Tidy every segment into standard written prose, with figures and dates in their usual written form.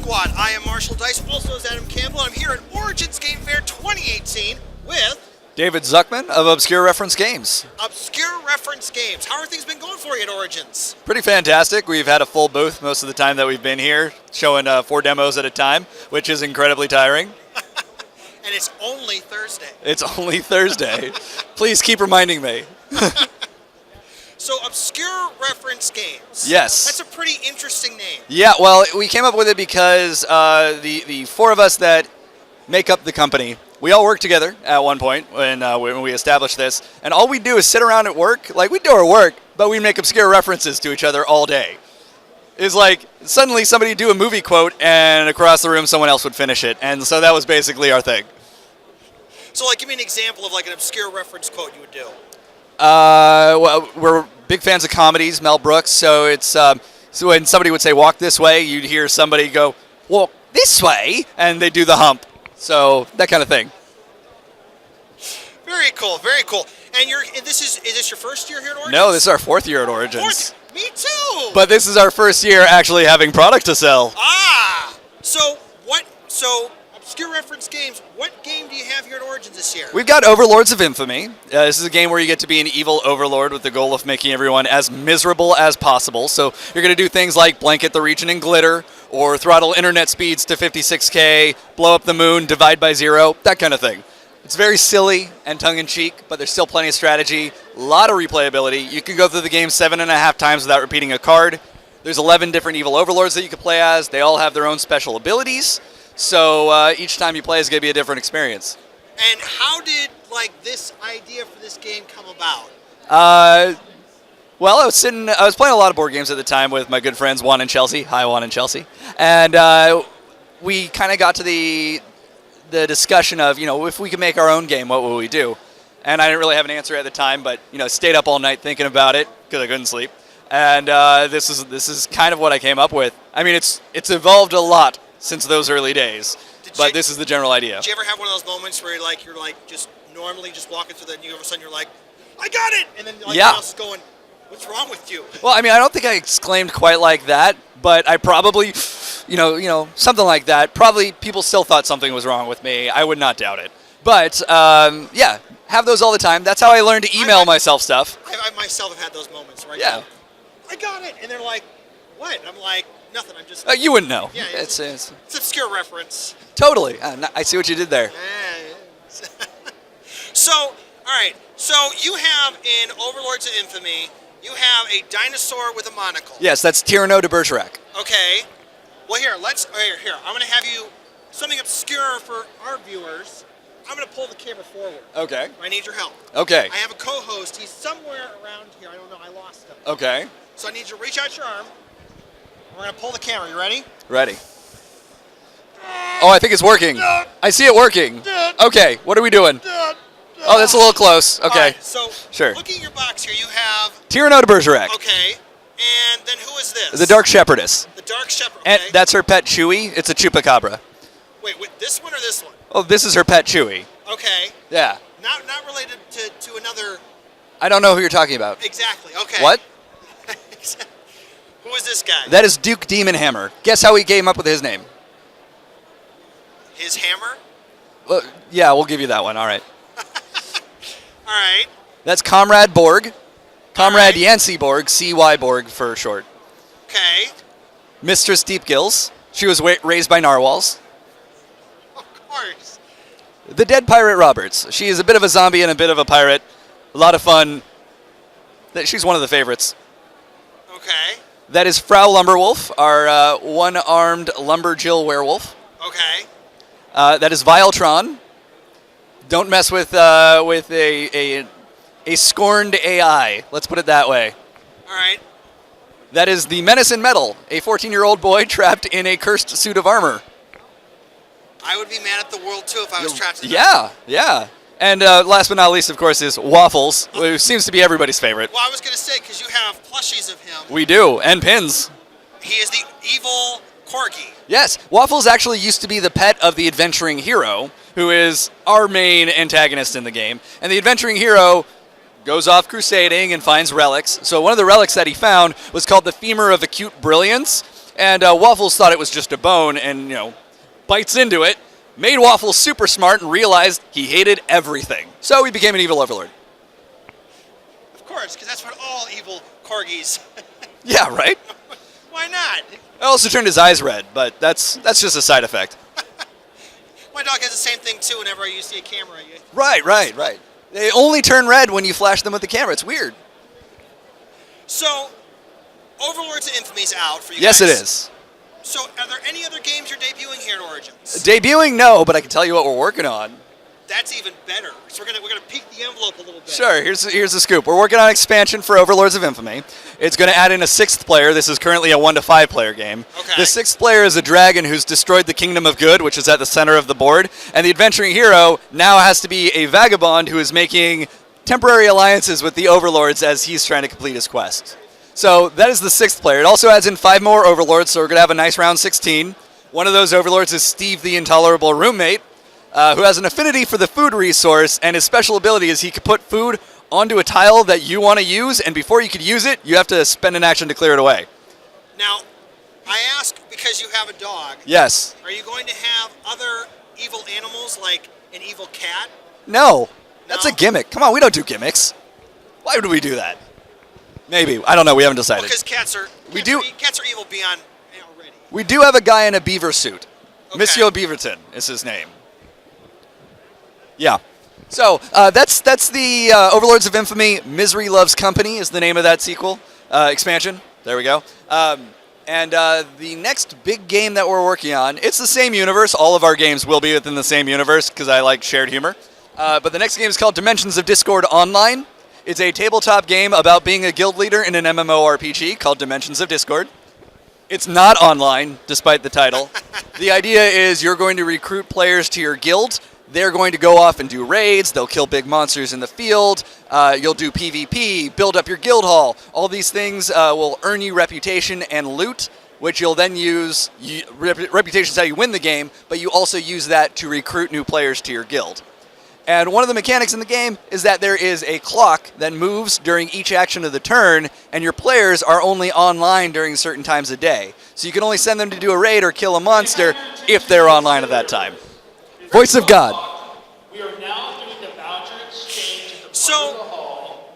Squad. I am Marshall Dice, also as Adam Campbell. I'm here at Origins Game Fair 2018 with David Zuckman of Obscure Reference Games. Obscure Reference Games. How are things been going for you at Origins? Pretty fantastic. We've had a full booth most of the time that we've been here, showing 4 demos at a time, which is incredibly tiring. And it's only Thursday. It's only Thursday. Please keep reminding me. So, Obscure Reference Games. Yes. That's a pretty interesting name. Yeah, well, we came up with it because the 4 of us that make up the company, we all work together at one point when we established this, and all we do is sit around at work. Like, we do our work, but we make obscure references to each other all day. It's like suddenly somebody would do a movie quote, and across the room someone else would finish it, and so that was basically our thing. So, like, give me an example of, like, an obscure reference quote you would do. Well, we're big fans of comedies, Mel Brooks, so it's so when somebody would say walk this way, you'd hear somebody go walk this way, and they do the hump. So that kind of thing. Very cool, very cool. And is this your first year here at Origins? No, this is our 4th year at Origins. Fourth? Me too. But this is our first year actually having product to sell. Ah, so Obscure Reference Games, what game do you have here at Origins this year? We've got Overlords of Infamy. This is a game where you get to be an evil overlord with the goal of making everyone as miserable as possible. So you're going to do things like blanket the region in glitter, or throttle internet speeds to 56K, blow up the moon, divide by 0, that kind of thing. It's very silly and tongue-in-cheek, but there's still plenty of strategy, a lot of replayability. You can go through the game 7.5 times without repeating a card. There's 11 different evil overlords that you can play as. They all have their own special abilities. So each time you play is going to be a different experience. And how did this idea for this game come about? Well, I was playing a lot of board games at the time with my good friends Juan and Chelsea. Hi, Juan and Chelsea. And we kind of got to the discussion of, if we could make our own game, what would we do? And I didn't really have an answer at the time, but stayed up all night thinking about it because I couldn't sleep. And this is kind of what I came up with. I mean, it's evolved a lot since those early days, but this is the general idea. Did you ever have one of those moments where you're just normally just walking through and all of a sudden you're like, I got it, and then everyone else is going, what's wrong with you? Well, I mean, I don't think I exclaimed quite like that, but I probably, something like that. Probably people still thought something was wrong with me. I would not doubt it. But yeah, have those all the time. That's how I learned to email myself stuff. I myself have had those moments where I got it, and they're like, what? And I'm like, nothing. I'm just. You wouldn't know. Yeah, it's obscure reference. Totally. I see what you did there. So, all right. So you have in Overlords of Infamy, you have a dinosaur with a monocle. Yes, that's Tyranno de Bergerac. Okay. Well, here. I'm going to have you something obscure for our viewers. I'm going to pull the camera forward. Okay. I need your help. Okay. I have a co-host. He's somewhere around here. I don't know. I lost him. Okay. So I need you to reach out your arm. We're going to pull the camera. You ready? Ready. Oh, I think it's working. I see it working. Okay, what are we doing? Oh, that's a little close. Okay. All right, so, sure. Looking at your box here, you have... Tyranno de Bergerac. Okay. And then who is this? The Dark Shepherdess. The Dark Shepherd, okay. And that's her pet Chewie. It's a chupacabra. Wait, this one or this one? Oh, this is her pet Chewie. Okay. Yeah. Not related to another... I don't know who you're talking about. Exactly, okay. What? Who is this guy? That is Duke Demon Hammer. Guess how he came up with his name? His hammer? Well, yeah, we'll give you that one. All right. All right. That's Comrade Borg. Comrade Yancey Borg, C.Y. Borg for short. Okay. Mistress Deepgills. She was raised by narwhals. Of course. The Dead Pirate Roberts. She is a bit of a zombie and a bit of a pirate. A lot of fun. She's one of the favorites. Okay. That is Frau Lumberwolf, our one-armed lumberjill werewolf. Okay. That is Viletron. Don't mess with a scorned AI. Let's put it that way. All right. That is the Menace in Metal, a 14-year-old boy trapped in a cursed suit of armor. I would be mad at the world, too, if I was trapped in Yeah. And last but not least, of course, is Waffles, who seems to be everybody's favorite. Well, I was going to say, because you have plushies of him. We do, and pins. He is the evil Corgi. Yes, Waffles actually used to be the pet of the Adventuring Hero, who is our main antagonist in the game. And the Adventuring Hero goes off crusading and finds relics. So one of the relics that he found was called the Femur of Acute Brilliance. And Waffles thought it was just a bone and, bites into it, made Waffles super smart and realized he hated everything. So he became an evil overlord. Of course, because that's what all evil corgis. Yeah, right? Why not? It also turned his eyes red, but that's just a side effect. My dog has the same thing too whenever you see a camera. Right. They only turn red when you flash them with the camera. It's weird. So, Overlords of Infamy's out for you Yes, guys. it is. So, are there any other games you're debuting here at Origins? Debuting, no, but I can tell you what we're working on. That's even better. So we're gonna peek the envelope a little bit. Sure, here's the scoop. We're working on expansion for Overlords of Infamy. It's going to add in a 6th player. This is currently a 1 to 5 player game. Okay. The 6th player is a dragon who's destroyed the Kingdom of Good, which is at the center of the board. And the adventuring hero now has to be a vagabond who is making temporary alliances with the Overlords as he's trying to complete his quest. So that is the 6th player. It also adds in 5 more Overlords, so we're going to have a nice round 16. One of those Overlords is Steve the Intolerable Roommate, who has an affinity for the food resource, and his special ability is he can put food onto a tile that you want to use, and before you could use it, you have to spend an action to clear it away. Now, I ask because you have a dog. Yes. Are you going to have other evil animals like an evil cat? No. That's No? a gimmick. Come on, we don't do gimmicks. Why would we do that? Maybe. I don't know. We haven't decided. Because cats are evil beyond already. We do have a guy in a beaver suit. Okay. Monsieur Beaverton is his name. Yeah. So that's the Overlords of Infamy. Misery Loves Company is the name of that sequel expansion. There we go. And the next big game that we're working on, it's the same universe. All of our games will be within the same universe because I like shared humor. But the next game is called Dimensions of Discord Online. It's a tabletop game about being a guild leader in an MMORPG called Dimensions of Discord. It's not online, despite the title. The idea is you're going to recruit players to your guild. They're going to go off and do raids. They'll kill big monsters in the field. You'll do PvP, build up your guild hall. All these things will earn you reputation and loot, which you'll then use. Reputation is how you win the game, but you also use that to recruit new players to your guild. And one of the mechanics in the game is that there is a clock that moves during each action of the turn, and your players are only online during certain times of day. So you can only send them to do a raid or kill a monster if they're online at that time. Voice of God. We are now doing the voucher exchange at the So, front of the hall.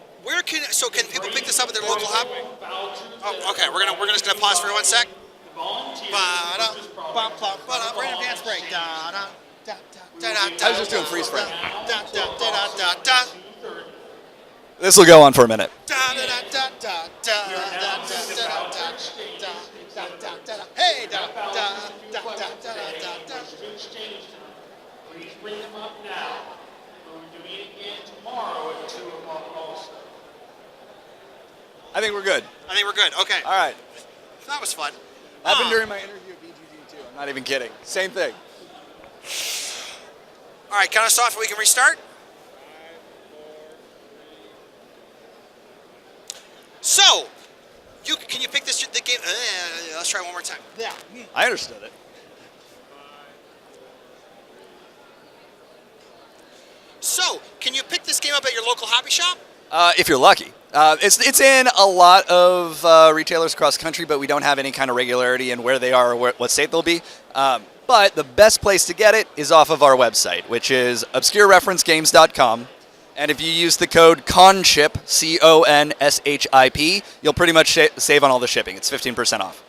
can people pick this up at their local hub? Oh, okay. We're just gonna pause for 1 sec. We're in a dance break. I was just doing freeze frame. Da. This will go on for a minute. Hey, Please bring them up now. We're doing it again tomorrow at 2 o'clock also. I think we're good. I think we're good. Okay. All right. That was fun. Happened during my interview at BGG too. I'm not even kidding. Same thing. All right, count us off and we can restart. So, can you pick the game? Let's try one more time. Yeah. I understood it. So, can you pick this game up at your local hobby shop? If you're lucky. It's in a lot of retailers across the country, but we don't have any kind of regularity in where they are or what state they'll be. But the best place to get it is off of our website, which is obscurereferencegames.com. And if you use the code CONSHIP, CONSHIP, you'll pretty much save on all the shipping. It's 15% off.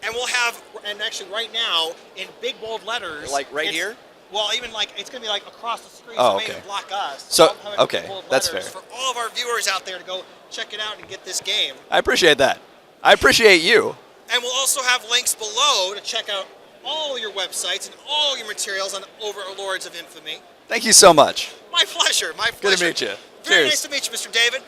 And we'll have, and actually right now, in big bold letters. Like right here? Well, even like, it's going to be like across the screen, Oh, so it may okay. even block us. So, I'll have it in okay, big bold that's letters fair. For all of our viewers out there to go check it out and get this game. I appreciate that. I appreciate you. And we'll also have links below to check out all your websites and all your materials on Overlords of Infamy. Thank you so much. My pleasure. My pleasure. Good to meet you. Very Cheers. nice to meet you, Mr. David.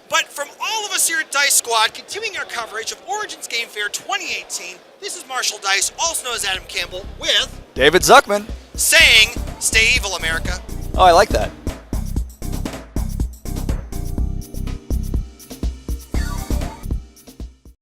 But from all of us here at Dice Squad, continuing our coverage of Origins Game Fair 2018, this is Marshall Dice, also known as Adam Campbell, with David Zuckman. saying, "Stay evil, America." Oh, I like that.